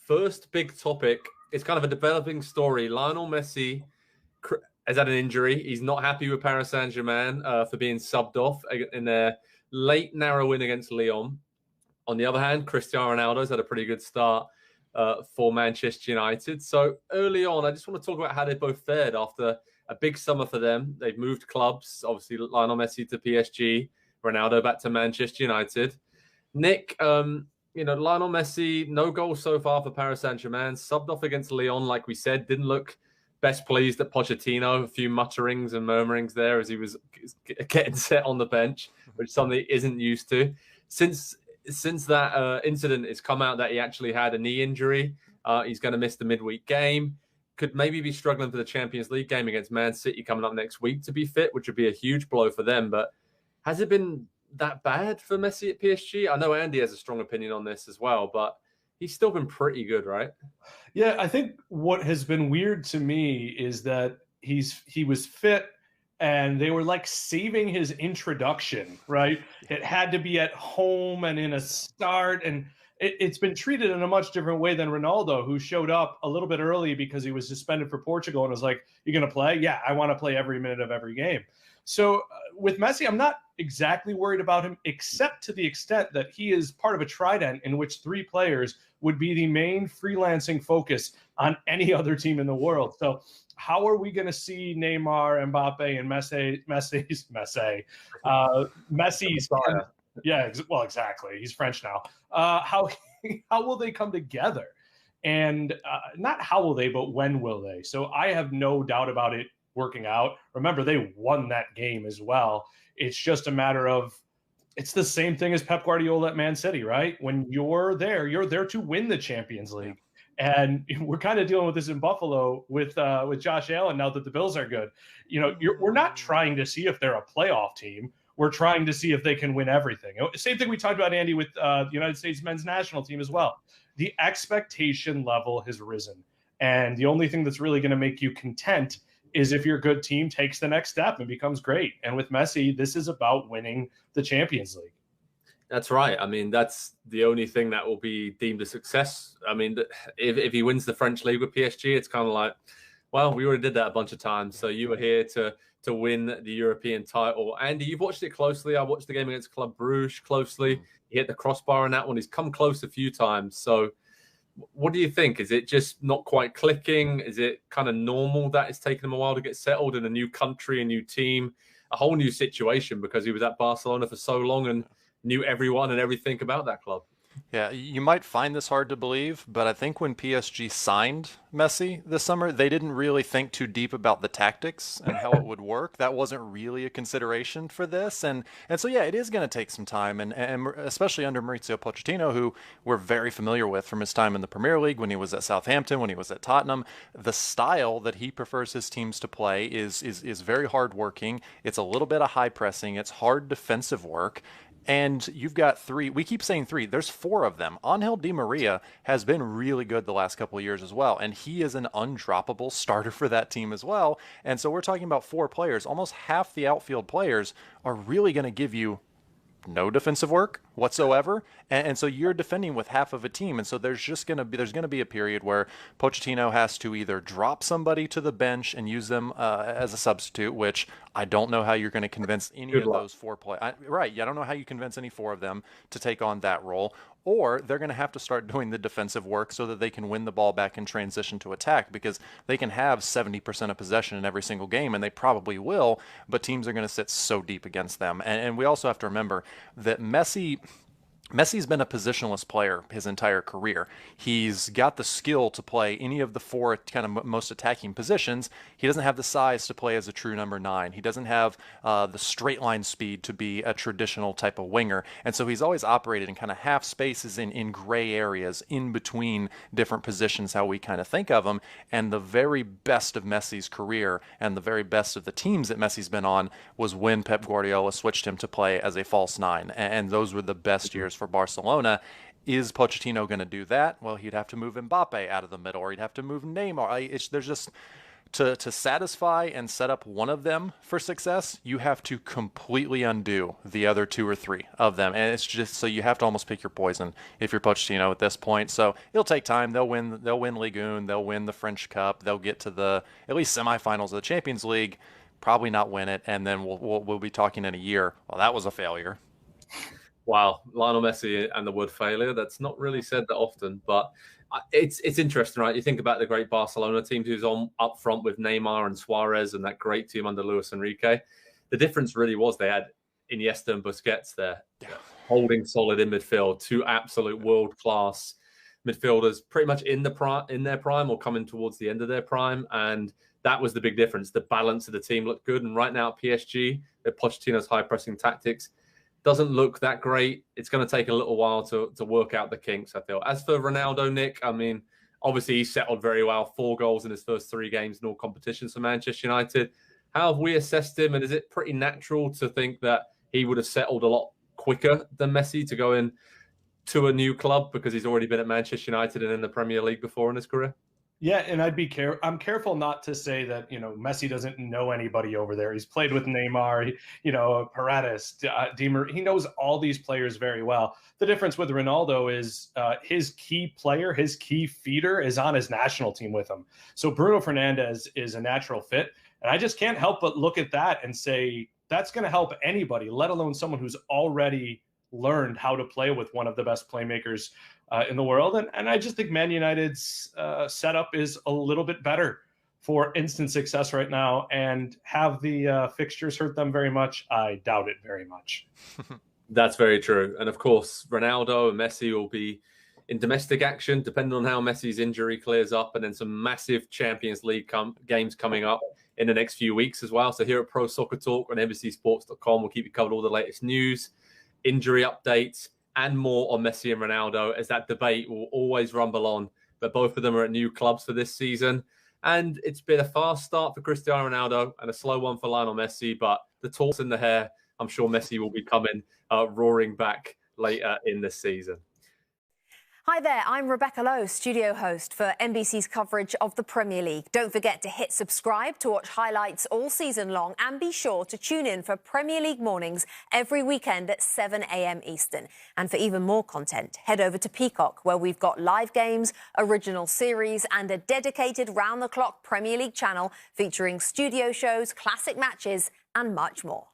first big topic, it's kind of a developing story. Lionel Messi has had an injury. He's not happy with Paris Saint-Germain for being subbed off in their late narrow win against Lyon. On the other hand, Cristiano Ronaldo's had a pretty good start for Manchester United. So early on, I just want to talk about how they both fared after a big summer for them. They've moved clubs, obviously Lionel Messi to PSG, Ronaldo back to Manchester United. Nick, Lionel Messi, no goals so far for Paris Saint-Germain, subbed off against Lyon, like we said, didn't look best pleased at Pochettino, a few mutterings and murmurings there as he was getting set on the bench, which is something he isn't used to. Since that incident has come out that he actually had a knee injury, he's going to miss the midweek game. Could maybe be struggling for the Champions League game against Man City coming up next week to be fit, which would be a huge blow for them. But has it been that bad for Messi at PSG? I know Andy has a strong opinion on this as well, but he's still been pretty good, right? Yeah, I think what has been weird to me is that he was fit and they were like saving his introduction, right? It had to be at home and in a start, and it's been treated in a much different way than Ronaldo, who showed up a little bit early because he was suspended for Portugal and was like, "You're going to play? Yeah, I want to play every minute of every game." So with Messi, I'm not exactly worried about him, except to the extent that he is part of a trident in which 3 players would be the main freelancing focus on any other team in the world. So how are we going to see Neymar, Mbappe, and Messi's yeah, well, exactly. He's French now. How will they come together? And not how will they, but when will they? So I have no doubt about it working out. Remember, they won that game as well. It's just a matter of, it's the same thing as Pep Guardiola at Man City, right? When you're there to win the Champions League. And we're kind of dealing with this in Buffalo with Josh Allen now that the Bills are good. We're not trying to see if they're a playoff team. We're trying to see if they can win everything. Same thing we talked about, Andy, with the United States men's national team as well. The expectation level has risen. And the only thing that's really going to make you content is if your good team takes the next step and becomes great. And with Messi, this is about winning the Champions League. That's right. I mean, that's the only thing that will be deemed a success. I mean, if he wins the French league with PSG, it's kind of like, well, we already did that a bunch of times. So you were here to win the European title. Andy, you've watched it closely. I watched the game against Club Brugge closely. He hit the crossbar on that one. He's come close a few times. So what do you think? Is it just not quite clicking? Is it kind of normal that it's taken him a while to get settled in a new country, a new team, a whole new situation, because he was at Barcelona for so long and knew everyone and everything about that club? Yeah, you might find this hard to believe, but I think when PSG signed Messi this summer, they didn't really think too deep about the tactics and how it would work. That wasn't really a consideration for this. And so, yeah, it is going to take some time, and especially under Mauricio Pochettino, who we're very familiar with from his time in the Premier League, when he was at Southampton, when he was at Tottenham. The style that he prefers his teams to play is very hardworking. It's a little bit of high pressing. It's hard defensive work. And you've got 3. We keep saying 3. There's 4 of them. Angel Di Maria has been really good the last couple of years as well. And he is an undroppable starter for that team as well. And so we're talking about 4 players. Almost half the outfield players are really going to give you no defensive work whatsoever, and so you're defending with half of a team, and so there's going to be a period where Pochettino has to either drop somebody to the bench and use them as a substitute, which I don't know how you're going to convince any of those 4 players. Right, I don't know how you convince any 4 of them to take on that role. Or they're going to have to start doing the defensive work so that they can win the ball back and transition to attack, because they can have 70% of possession in every single game, and they probably will, but teams are going to sit so deep against them. And we also have to remember that Messi's been a positionless player his entire career. He's got the skill to play any of the 4 kind of most attacking positions. He doesn't have the size to play as a true number 9. He doesn't have the straight line speed to be a traditional type of winger. And so he's always operated in kind of half spaces in gray areas in between different positions, how we kind of think of them. And the very best of Messi's career and the very best of the teams that Messi's been on was when Pep Guardiola switched him to play as a false 9. And those were the best years for Barcelona. Is Pochettino going to do that? Well, he'd have to move Mbappe out of the middle, or he'd have to move Neymar. There's just to satisfy and set up one of them for success, you have to completely undo the other 2 or 3 of them. And it's just, so you have to almost pick your poison if you're Pochettino at this point. So it'll take time. They'll win Ligue 1, they'll win the French Cup, they'll get to the at least semifinals of the Champions League, probably not win it, and then we'll be talking in a year, well, that was a failure. Wow, Lionel Messi and the word failure, that's not really said that often, but it's interesting, right? You think about the great Barcelona team who's on up front with Neymar and Suarez and that great team under Luis Enrique. The difference really was they had Iniesta and Busquets there, holding solid in midfield, 2 absolute world-class midfielders, pretty much in their prime or coming towards the end of their prime, and that was the big difference. The balance of the team looked good, and right now at PSG, with Pochettino's high-pressing tactics, doesn't look that great. It's going to take a little while to work out the kinks, I feel. As for Ronaldo, Nick, I mean, obviously he settled very well. 4 goals in his first 3 games in all competitions for Manchester United. How have we assessed him? And is it pretty natural to think that he would have settled a lot quicker than Messi to go in to a new club because he's already been at Manchester United and in the Premier League before in his career? Yeah, and I'm careful not to say that, Messi doesn't know anybody over there. He's played with Neymar, Paredes, Di Maria. He knows all these players very well. The difference with Ronaldo is his key player, his key feeder is on his national team with him. So Bruno Fernandes is a natural fit. And I just can't help but look at that and say that's going to help anybody, let alone someone who's already learned how to play with one of the best playmakers in the world. And I just think Man United's setup is a little bit better for instant success right now. And have the fixtures hurt them very much? I doubt it very much. That's very true. And of course, Ronaldo and Messi will be in domestic action, depending on how Messi's injury clears up, and then some massive Champions League games coming up in the next few weeks as well. So here at Pro Soccer Talk on NBCSports.com, we'll keep you covered all the latest news, injury updates, and more on Messi and Ronaldo, as that debate will always rumble on. But both of them are at new clubs for this season. And it's been a fast start for Cristiano Ronaldo and a slow one for Lionel Messi. But the torch in the hair, I'm sure Messi will be coming roaring back later in this season. Hi there, I'm Rebecca Lowe, studio host for NBC's coverage of the Premier League. Don't forget to hit subscribe to watch highlights all season long, and be sure to tune in for Premier League mornings every weekend at 7 a.m. Eastern. And for even more content, head over to Peacock, where we've got live games, original series, and a dedicated round-the-clock Premier League channel featuring studio shows, classic matches, and much more.